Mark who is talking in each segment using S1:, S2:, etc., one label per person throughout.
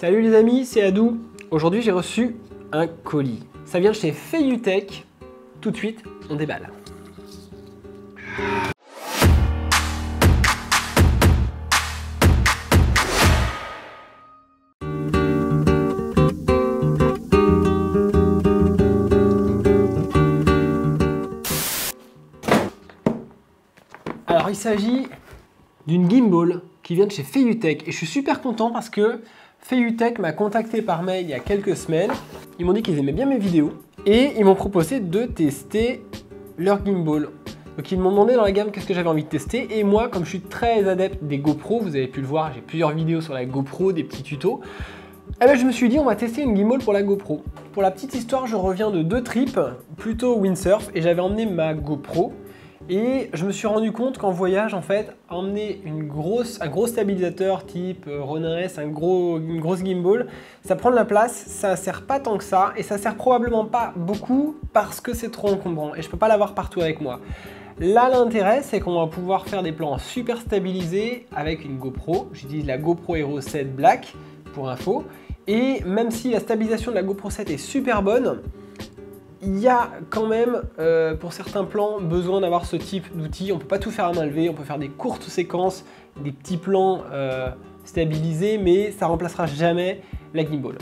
S1: Salut les amis, c'est Adou. Aujourd'hui j'ai reçu un colis. Ça vient de chez Feiyutech. Tout de suite, on déballe. Alors il s'agit d'une gimbal qui vient de chez Feiyutech et je suis super content parce que Feiyutech m'a contacté par mail il y a quelques semaines. Ils m'ont dit qu'ils aimaient bien mes vidéos et ils m'ont proposé de tester leur gimbal. Donc ils m'ont demandé dans la gamme qu'est-ce que j'avais envie de tester et moi comme je suis très adepte des GoPro, vous avez pu le voir, j'ai plusieurs vidéos sur la GoPro, des petits tutos. Eh ben, je me suis dit on va tester une gimbal pour la GoPro. Pour la petite histoire, je reviens de 2 trips, plutôt windsurf, et j'avais emmené ma GoPro. Et je me suis rendu compte qu'en voyage, en fait, emmener un gros stabilisateur type Ronin S, une grosse gimbal, ça prend de la place, ça sert pas tant que ça, et ça sert probablement pas beaucoup parce que c'est trop encombrant, et je peux pas l'avoir partout avec moi. Là, l'intérêt, c'est qu'on va pouvoir faire des plans super stabilisés avec une GoPro. J'utilise la GoPro Hero 7 Black, pour info, et même si la stabilisation de la GoPro 7 est super bonne, il y a quand même, pour certains plans, besoin d'avoir ce type d'outil. On ne peut pas tout faire à main levée, on peut faire des courtes séquences, des petits plans stabilisés, mais ça ne remplacera jamais la gimbal.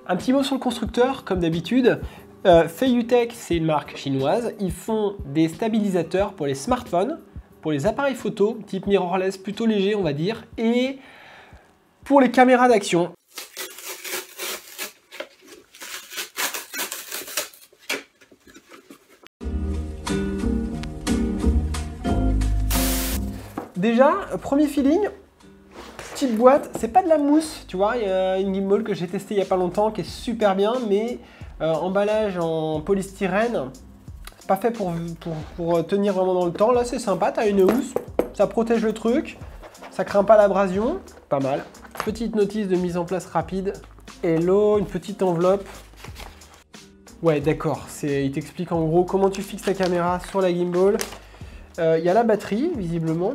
S1: Un petit mot sur le constructeur, comme d'habitude. Feiyutech, c'est une marque chinoise. Ils font des stabilisateurs pour les smartphones, pour les appareils photo, type mirrorless, plutôt léger, on va dire, et pour les caméras d'action. Déjà, premier feeling, petite boîte, c'est pas de la mousse, tu vois, il y a une gimbal que j'ai testée il y a pas longtemps qui est super bien, mais emballage en polystyrène, c'est pas fait pour tenir vraiment dans le temps. Là c'est sympa, t'as une housse, ça protège le truc, ça craint pas l'abrasion, pas mal. Petite notice de mise en place rapide, hello, une petite enveloppe. Ouais d'accord, il t'explique en gros comment tu fixes ta caméra sur la gimbal. Il y a la batterie, visiblement,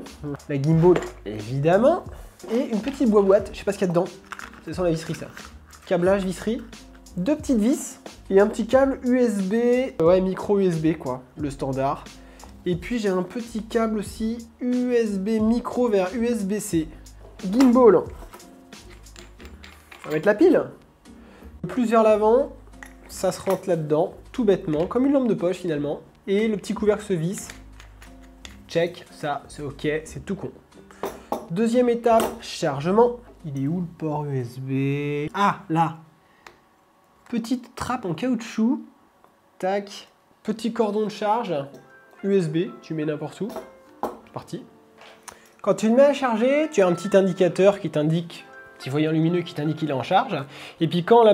S1: la gimbal, évidemment, et une petite boîte, je sais pas ce qu'il y a dedans, c'est sans la visserie ça. Câblage, visserie, 2 petites vis, et un petit câble USB, ouais, micro USB quoi, le standard. Et puis j'ai un petit câble aussi USB micro vers USB-C. Gimbal, on va mettre la pile. Plusieurs l'avant, ça se rentre là-dedans, tout bêtement, comme une lampe de poche finalement. Et le petit couvercle se visse. Check, ça c'est ok, c'est tout con. Deuxième étape, chargement. Il est où le port USB? Ah, là. Petite trappe en caoutchouc. Tac. Petit cordon de charge. USB, tu mets n'importe où. C'est parti. Quand tu le mets à charger, tu as un petit indicateur qui t'indique, petit voyant lumineux qui t'indique qu'il est en charge. Et puis quand la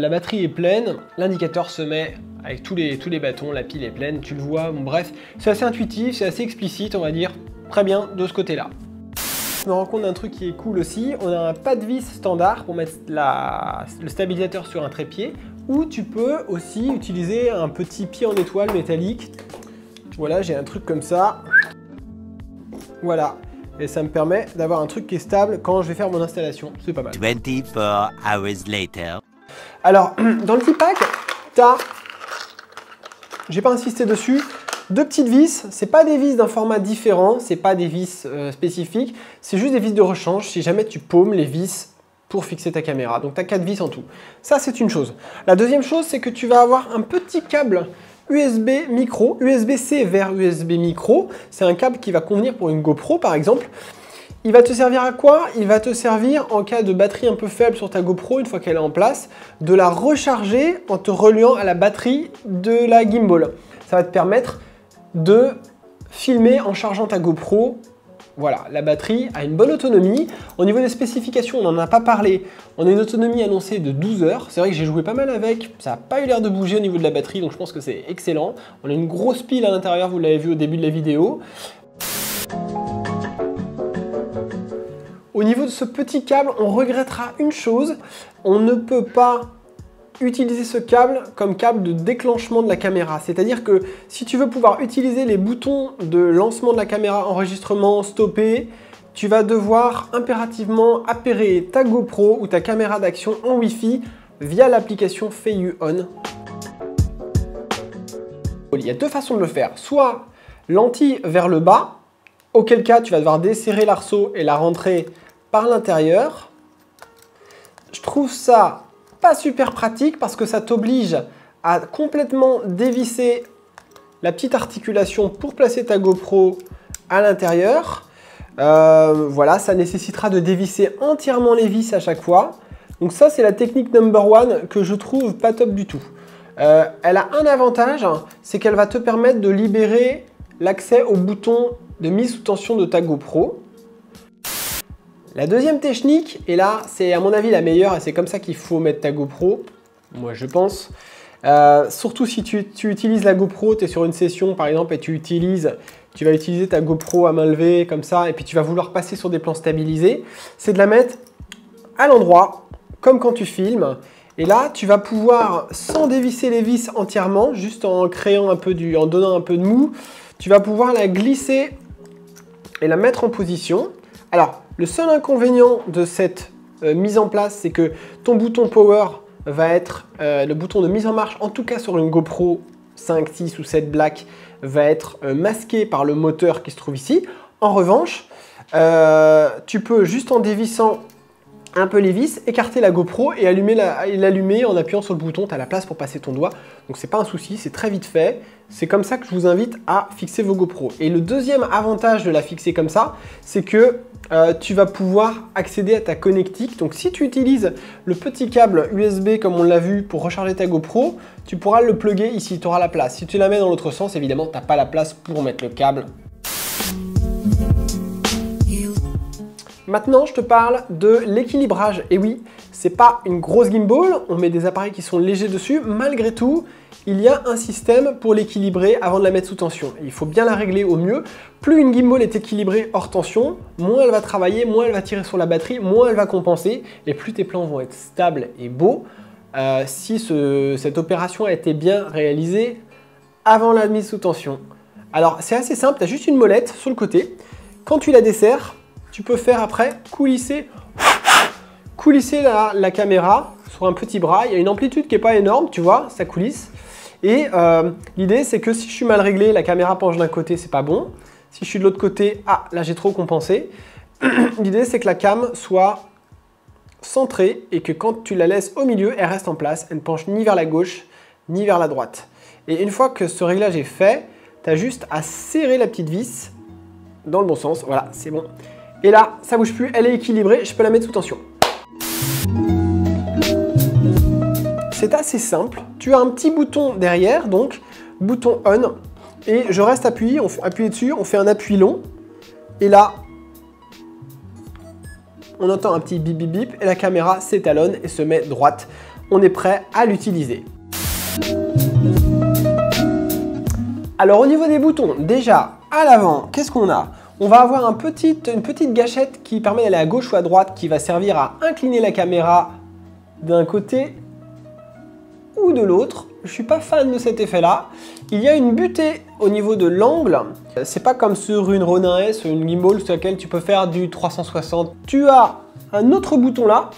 S1: batterie est pleine, l'indicateur se met avec tous les bâtons, la pile est pleine, tu le vois, bon, bref, c'est assez intuitif, c'est assez explicite, on va dire, très bien de ce côté-là. Je me rends compte d'un truc qui est cool aussi, on a un pas de vis standard pour mettre le stabilisateur sur un trépied, ou tu peux aussi utiliser un petit pied en étoile métallique. Voilà, j'ai un truc comme ça, voilà, et ça me permet d'avoir un truc qui est stable quand je vais faire mon installation, c'est pas mal.
S2: 24 hours later.
S1: Alors, dans le petit pack, t'as, j'ai pas insisté dessus, 2 petites vis, c'est pas des vis d'un format différent, c'est pas des vis spécifiques, c'est juste des vis de rechange si jamais tu paumes les vis pour fixer ta caméra. Donc tu as 4 vis en tout. Ça c'est une chose. La deuxième chose, c'est que tu vas avoir un petit câble USB micro, USB-C vers USB micro. C'est un câble qui va convenir pour une GoPro par exemple. Il va te servir à quoi? Il va te servir en cas de batterie un peu faible sur ta GoPro, une fois qu'elle est en place, de la recharger en te reliant à la batterie de la gimbal. Ça va te permettre de filmer en chargeant ta GoPro. Voilà, la batterie a une bonne autonomie. Au niveau des spécifications, on n'en a pas parlé. On a une autonomie annoncée de 12 heures. C'est vrai que j'ai joué pas mal avec. Ça n'a pas eu l'air de bouger au niveau de la batterie, donc je pense que c'est excellent. On a une grosse pile à l'intérieur, vous l'avez vu au début de la vidéo. Au niveau de ce petit câble, on regrettera une chose. On ne peut pas utiliser ce câble comme câble de déclenchement de la caméra. C'est-à-dire que si tu veux pouvoir utiliser les boutons de lancement de la caméra, enregistrement, stopper, tu vas devoir impérativement appairer ta GoPro ou ta caméra d'action en Wi-Fi via l'application FeiYu-On. Il y a deux façons de le faire. Soit lentille vers le bas, auquel cas tu vas devoir desserrer l'arceau et la rentrer par l'intérieur. Je trouve ça pas super pratique parce que ça t'oblige à complètement dévisser la petite articulation pour placer ta GoPro à l'intérieur. Voilà, ça nécessitera de dévisser entièrement les vis à chaque fois. Donc ça, c'est la technique number one que je trouve pas top du tout. Elle a un avantage, c'est qu'elle va te permettre de libérer l'accès au bouton de mise sous tension de ta GoPro. La deuxième technique, et là, c'est à mon avis la meilleure, et c'est comme ça qu'il faut mettre ta GoPro, moi je pense. Surtout si tu utilises la GoPro, tu es sur une session par exemple et tu vas utiliser ta GoPro à main levée comme ça et puis tu vas vouloir passer sur des plans stabilisés, c'est de la mettre à l'endroit comme quand tu filmes et là tu vas pouvoir, sans dévisser les vis entièrement, juste en créant un peu en donnant un peu de mou, tu vas pouvoir la glisser et la mettre en position. Alors le seul inconvénient de cette mise en place, c'est que ton bouton Power va être le bouton de mise en marche, en tout cas sur une GoPro 5, 6 ou 7 Black, va être masqué par le moteur qui se trouve ici. En revanche, tu peux juste en dévissant un peu les vis, écarter la GoPro et l'allumer en appuyant sur le bouton. Tu as la place pour passer ton doigt, donc c'est pas un souci, c'est très vite fait. C'est comme ça que je vous invite à fixer vos GoPro. Et le deuxième avantage de la fixer comme ça, c'est que tu vas pouvoir accéder à ta connectique. Donc si tu utilises le petit câble USB comme on l'a vu pour recharger ta GoPro, tu pourras le plugger ici, tu auras la place. Si tu la mets dans l'autre sens, évidemment, tu n'as pas la place pour mettre le câble. Maintenant, je te parle de l'équilibrage. Et oui, c'est pas une grosse gimbal, on met des appareils qui sont légers dessus. Malgré tout, il y a un système pour l'équilibrer avant de la mettre sous tension. Il faut bien la régler au mieux. Plus une gimbal est équilibrée hors tension, moins elle va travailler, moins elle va tirer sur la batterie, moins elle va compenser, et plus tes plans vont être stables et beaux. Si cette opération a été bien réalisée avant la mise sous tension. Alors, c'est assez simple, tu as juste une molette sur le côté. Quand tu la desserres, tu peux faire après coulisser la caméra sur un petit bras. Il y a une amplitude qui n'est pas énorme, tu vois, ça coulisse. Et l'idée, c'est que si je suis mal réglé, la caméra penche d'un côté, c'est pas bon. Si je suis de l'autre côté, ah, là j'ai trop compensé. L'idée, c'est que la cam soit centrée et que quand tu la laisses au milieu, elle reste en place. Elle ne penche ni vers la gauche, ni vers la droite. Et une fois que ce réglage est fait, tu as juste à serrer la petite vis dans le bon sens. Voilà, c'est bon. Et là, ça bouge plus, elle est équilibrée, je peux la mettre sous tension. C'est assez simple. Tu as un petit bouton derrière, donc bouton on, et je reste appuyé, on fait appuyer dessus, on fait un appui long, et là, on entend un petit bip bip bip, et la caméra s'étalonne et se met droite. On est prêt à l'utiliser. Alors au niveau des boutons, déjà à l'avant, qu'est-ce qu'on a ? On va avoir une petite gâchette qui permet d'aller à gauche ou à droite, qui va servir à incliner la caméra d'un côté ou de l'autre. Je ne suis pas fan de cet effet-là. Il y a une butée au niveau de l'angle. C'est pas comme sur une Ronin S ou une gimbal sur laquelle tu peux faire du 360. Tu as un autre bouton là.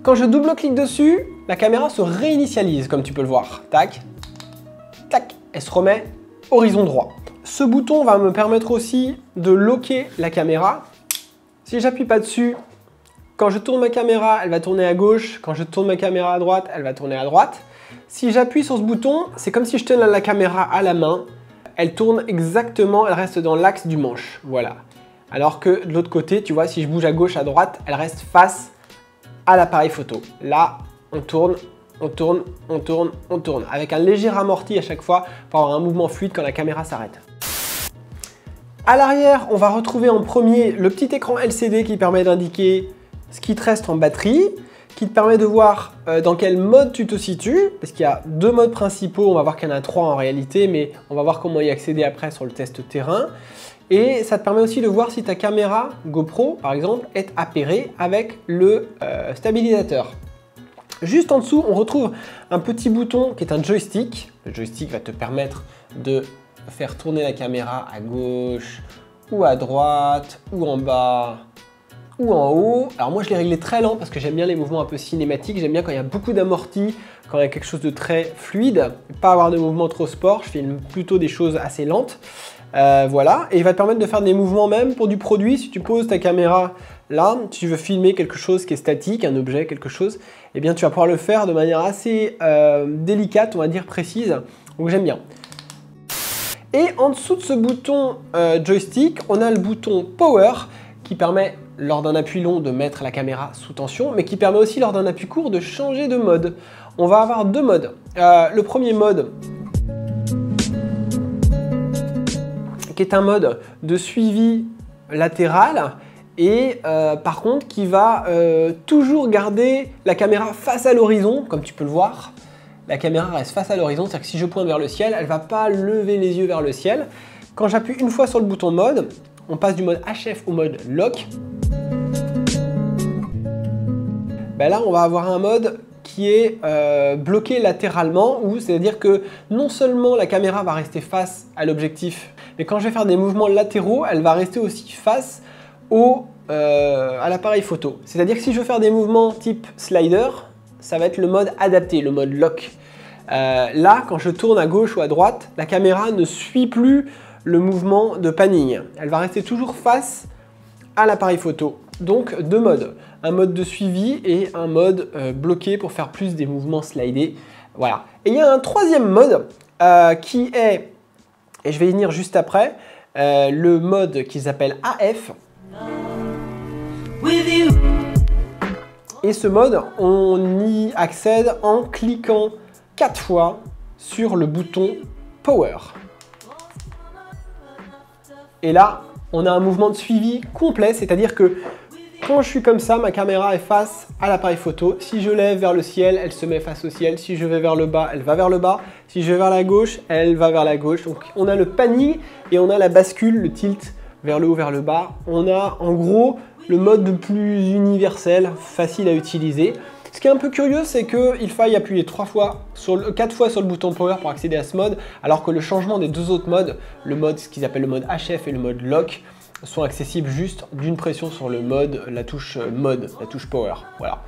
S1: Quand je double-clique dessus, la caméra se réinitialise, comme tu peux le voir. Tac, tac, elle se remet horizon droit. Ce bouton va me permettre aussi de locker la caméra. Si j'appuie pas dessus, quand je tourne ma caméra, elle va tourner à gauche. Quand je tourne ma caméra à droite, elle va tourner à droite. Si j'appuie sur ce bouton, c'est comme si je tenais la caméra à la main. Elle tourne exactement, elle reste dans l'axe du manche. Voilà. Alors que de l'autre côté, tu vois, si je bouge à gauche, à droite, elle reste face à l'appareil photo. Là, on tourne, on tourne, on tourne, on tourne. Avec un léger amorti à chaque fois pour avoir un mouvement fluide quand la caméra s'arrête. À l'arrière, on va retrouver en premier le petit écran LCD qui permet d'indiquer ce qui te reste en batterie, qui te permet de voir dans quel mode tu te situes, parce qu'il y a deux modes principaux, on va voir qu'il y en a trois en réalité, mais on va voir comment y accéder après sur le test terrain. Et ça te permet aussi de voir si ta caméra GoPro, par exemple, est appairée avec le stabilisateur. Juste en dessous, on retrouve un petit bouton qui est un joystick. Le joystick va te permettre de faire tourner la caméra à gauche ou à droite, ou en bas, ou en haut. Alors moi je l'ai réglé très lent parce que j'aime bien les mouvements un peu cinématiques, j'aime bien quand il y a beaucoup d'amorti, quand il y a quelque chose de très fluide, pas avoir de mouvements trop sport, je filme plutôt des choses assez lentes. Voilà, et il va te permettre de faire des mouvements même pour du produit. Si tu poses ta caméra là, si tu veux filmer quelque chose qui est statique, un objet, quelque chose, eh bien tu vas pouvoir le faire de manière assez délicate, on va dire précise, donc j'aime bien. Et en dessous de ce bouton joystick, on a le bouton Power qui permet lors d'un appui long de mettre la caméra sous tension, mais qui permet aussi lors d'un appui court de changer de mode. On va avoir deux modes. Le premier mode, qui est un mode de suivi latéral et par contre qui va toujours garder la caméra face à l'horizon, comme tu peux le voir. La caméra reste face à l'horizon, c'est-à-dire que si je pointe vers le ciel, elle ne va pas lever les yeux vers le ciel. Quand j'appuie une fois sur le bouton mode, on passe du mode HF au mode lock. Ben là, on va avoir un mode qui est bloqué latéralement, c'est-à-dire que non seulement la caméra va rester face à l'objectif, mais quand je vais faire des mouvements latéraux, elle va rester aussi face à l'appareil photo. C'est-à-dire que si je veux faire des mouvements type slider, ça va être le mode adapté, le mode lock. Là, quand je tourne à gauche ou à droite, la caméra ne suit plus le mouvement de panning. Elle va rester toujours face à l'appareil photo. Donc deux modes, un mode de suivi et un mode bloqué pour faire plus des mouvements slidés. Voilà. Et il y a un troisième mode qui est, et je vais y venir juste après, le mode qui s'appelle AF. Et ce mode, on y accède en cliquant 4 fois sur le bouton Power. Et là, on a un mouvement de suivi complet, c'est-à-dire que quand je suis comme ça, ma caméra est face à l'appareil photo. Si je lève vers le ciel, elle se met face au ciel. Si je vais vers le bas, elle va vers le bas. Si je vais vers la gauche, elle va vers la gauche. Donc on a le panning et on a la bascule, le tilt vers le haut, vers le bas. On a en gros le mode le plus universel, facile à utiliser. Ce qui est un peu curieux, c'est qu'il faille appuyer 4 fois sur le bouton Power pour accéder à ce mode, alors que le changement des deux autres modes, ce qu'ils appellent le mode HF et le mode Lock, sont accessibles juste d'une pression sur le mode, la touche mode, la touche Power. Voilà.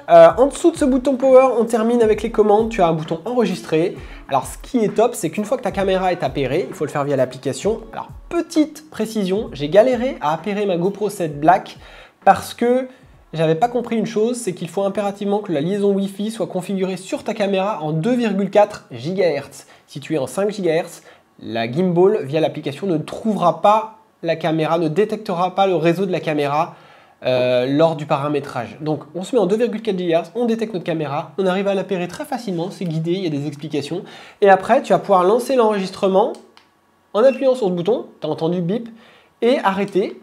S1: En dessous de ce bouton Power, on termine avec les commandes. Tu as un bouton enregistrer. Alors ce qui est top, c'est qu'une fois que ta caméra est appairée, il faut le faire via l'application. Alors petite précision, j'ai galéré à appairer ma GoPro 7 Black parce que j'avais pas compris une chose, c'est qu'il faut impérativement que la liaison Wi-Fi soit configurée sur ta caméra en 2,4 GHz. Si tu es en 5 GHz, la gimbal via l'application ne trouvera pas la caméra, ne détectera pas le réseau de la caméra lors du paramétrage. Donc on se met en 2,4 GHz, on détecte notre caméra, on arrive à l'appairer très facilement, c'est guidé, il y a des explications. Et après, tu vas pouvoir lancer l'enregistrement en appuyant sur ce bouton, tu as entendu bip, et arrêter.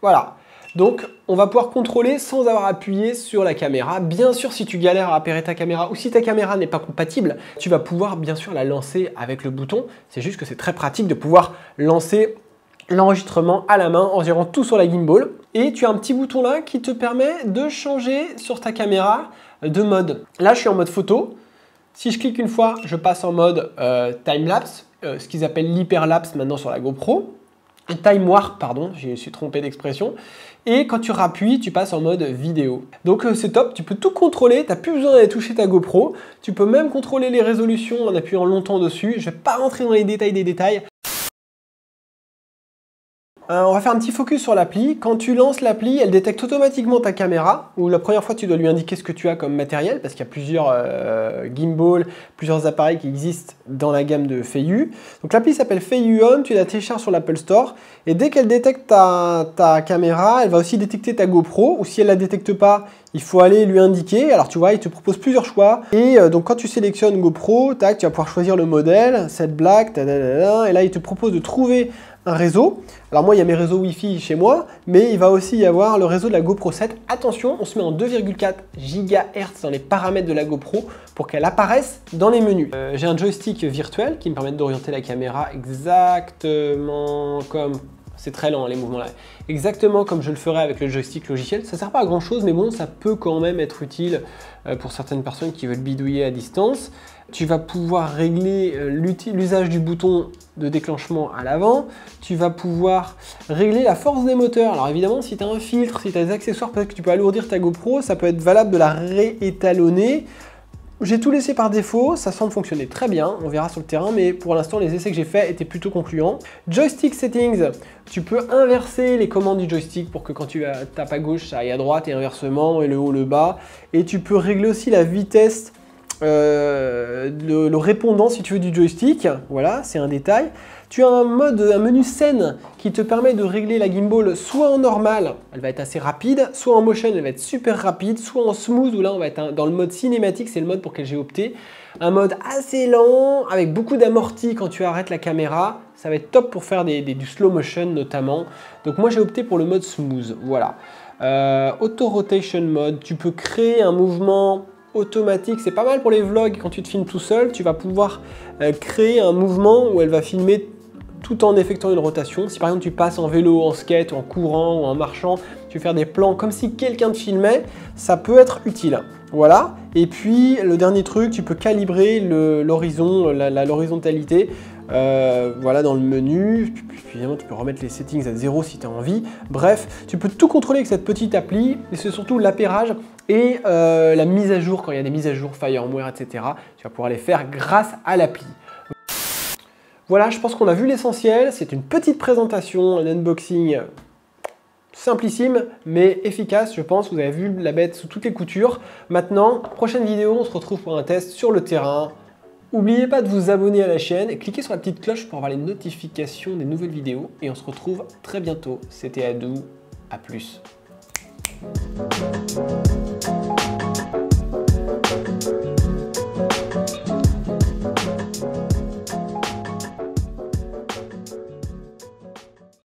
S1: Voilà. Donc, on va pouvoir contrôler sans avoir appuyé sur la caméra. Bien sûr, si tu galères à appairer ta caméra ou si ta caméra n'est pas compatible, tu vas pouvoir bien sûr la lancer avec le bouton. C'est juste que c'est très pratique de pouvoir lancer l'enregistrement à la main en gérant tout sur la gimbal. Et tu as un petit bouton là qui te permet de changer sur ta caméra de mode. Là, je suis en mode photo. Si je clique une fois, je passe en mode time-lapse, ce qu'ils appellent l'hyperlapse maintenant sur la GoPro. Time warp, pardon, je me suis trompé d'expression. Et quand tu rappuies, tu passes en mode vidéo. Donc c'est top, tu peux tout contrôler, tu n'as plus besoin d'aller toucher ta GoPro. Tu peux même contrôler les résolutions en appuyant longtemps dessus. Je ne vais pas rentrer dans les détails des détails. On va faire un petit focus sur l'appli. Quand tu lances l'appli, elle détecte automatiquement ta caméra, ou la première fois tu dois lui indiquer ce que tu as comme matériel, parce qu'il y a plusieurs gimbals, plusieurs appareils qui existent dans la gamme de Feiyu. Donc l'appli s'appelle Feiyu On, tu la télécharges sur l'Apple Store, et dès qu'elle détecte ta caméra, elle va aussi détecter ta GoPro, ou si elle ne la détecte pas, il faut aller lui indiquer. Alors tu vois, il te propose plusieurs choix, et donc quand tu sélectionnes GoPro, tac, tu vas pouvoir choisir le modèle, 7 Black, et là il te propose de trouver un réseau. Alors moi il y a mes réseaux Wi-Fi chez moi, mais il va aussi y avoir le réseau de la GoPro 7. Attention, on se met en 2,4 GHz dans les paramètres de la GoPro pour qu'elle apparaisse dans les menus. J'ai un joystick virtuel qui me permet d'orienter la caméra exactement comme c'est très lent les mouvements là. Exactement comme je le ferais avec le joystick logiciel. Ça sert pas à grand chose, mais bon, ça peut quand même être utile pour certaines personnes qui veulent bidouiller à distance. Tu vas pouvoir régler l'usage du bouton de déclenchement à l'avant. Tu vas pouvoir régler la force des moteurs. Alors évidemment, si tu as un filtre, si tu as des accessoires, peut-être que tu peux alourdir ta GoPro, ça peut être valable de la réétalonner. J'ai tout laissé par défaut, ça semble fonctionner très bien, on verra sur le terrain, mais pour l'instant les essais que j'ai faits étaient plutôt concluants. Joystick settings, tu peux inverser les commandes du joystick pour que quand tu tapes à gauche, ça aille à droite et inversement, et le haut, le bas. Et tu peux régler aussi la vitesse, le répondant si tu veux du joystick, voilà, c'est un détail. Tu as un menu scène qui te permet de régler la gimbal soit en normal, elle va être assez rapide, soit en motion, elle va être super rapide, soit en smooth, où là on va être dans le mode cinématique, c'est le mode pour lequel j'ai opté. Un mode assez lent, avec beaucoup d'amorti quand tu arrêtes la caméra, ça va être top pour faire du slow motion notamment. Donc moi j'ai opté pour le mode smooth, voilà. Auto rotation mode, tu peux créer un mouvement automatique, c'est pas mal pour les vlogs quand tu te filmes tout seul, tu vas pouvoir créer un mouvement où elle va filmer tout en effectuant une rotation. Si par exemple tu passes en vélo, en skate, en courant ou en marchant, tu veux faire des plans comme si quelqu'un te filmait, ça peut être utile. Voilà. Et puis le dernier truc, tu peux calibrer l'horizontalité. Voilà dans le menu. Puis évidemment tu peux remettre les settings à 0 si tu as envie. Bref, tu peux tout contrôler avec cette petite appli. Et c'est surtout l'appairage et la mise à jour quand il y a des mises à jour, firmware, etc. Tu vas pouvoir les faire grâce à l'appli. Voilà, je pense qu'on a vu l'essentiel. C'est une petite présentation, un unboxing simplissime, mais efficace, je pense. Vous avez vu la bête sous toutes les coutures. Maintenant, prochaine vidéo, on se retrouve pour un test sur le terrain. N'oubliez pas de vous abonner à la chaîne et cliquez sur la petite cloche pour avoir les notifications des nouvelles vidéos. Et on se retrouve très bientôt. C'était Adou. À plus.